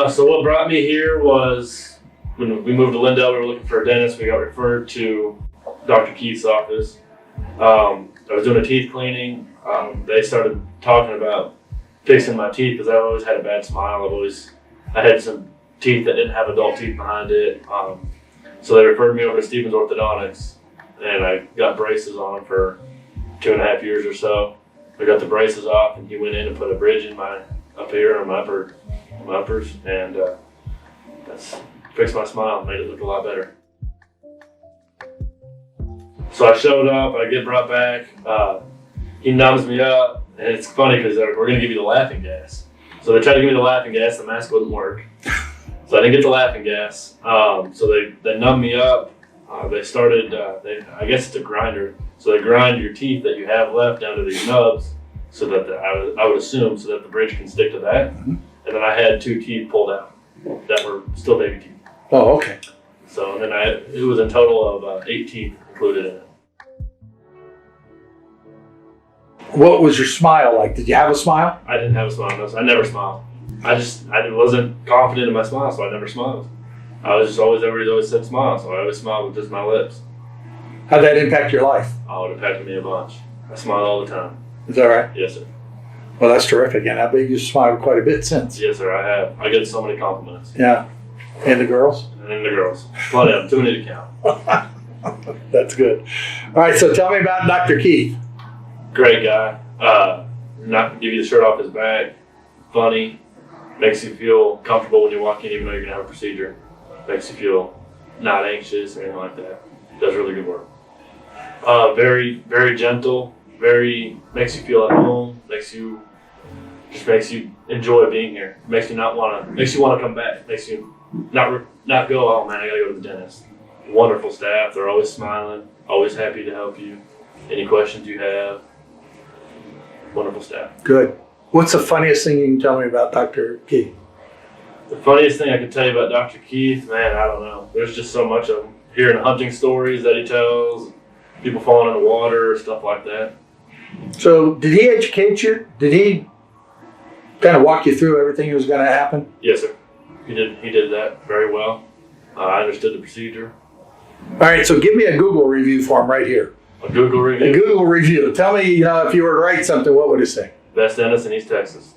So what brought me here was when we moved to Lindell, we were looking for a dentist. We got referred to Dr. Keith's office. I was doing a teeth cleaning. They started talking about fixing my teeth because I've always had a bad smile. I had some teeth that didn't have adult teeth behind it. So they referred me over to Stevens Orthodontics, and I got braces on for 2.5 years or so. I got the braces off, and he went in and put a bridge in my up here on my uppers, and that's fixed my smile, made it look a lot better. So I showed up, I get brought back. He numbs me up, and it's funny because we're going to give you the laughing gas. So they tried to give me the laughing gas, the mask wouldn't work. So I didn't get the laughing gas. So they numbed me up. They started, I guess it's a grinder. So they grind your teeth that you have left down to these nubs, so that I would assume, so that the bridge can stick to that. Mm-hmm. And then I had 2 teeth pulled out that were still baby teeth. Oh, okay. So and then it was a total of 8 teeth included in it. What was your smile like? Did you have a smile? I didn't have a smile. No, I never smiled. I wasn't confident in my smile, so I never smiled. Everybody always said smile, so I always smiled with just my lips. How'd that impact your life? Oh, it impacted me a bunch. I smile all the time. Is that right? Yes, sir. Well, that's terrific. And I bet you've smiled quite a bit since. Yes, sir, I have. I get so many compliments. Yeah. And the girls? And the girls. Plenty of them. Too many to count. That's good. All right, so tell me about Dr. Keith. Great guy. Not give you the shirt off his back. Funny. Makes you feel comfortable when you walk in, even though you're going to have a procedure. Makes you feel not anxious or anything like that. Does really good work. Very, very gentle. Makes you feel at home. Makes you enjoy being here. Makes you want to come back. Makes you not go, oh man, I got to go to the dentist. Wonderful staff. They're always smiling. Always happy to help you. Any questions you have. Wonderful staff. Good. What's the funniest thing you can tell me about Dr. Keith? The funniest thing I can tell you about Dr. Keith, man, I don't know. There's just so much of him. Hearing hunting stories that he tells, people falling in the water, stuff like that. So did he educate you? Did he kind of walk you through everything that was going to happen? Yes, sir. He did that very well. I understood the procedure. All right, so give me a Google review for him right here. A Google review? A Google review. Tell me, if you were to write something, what would it say? Best dentist in East Texas.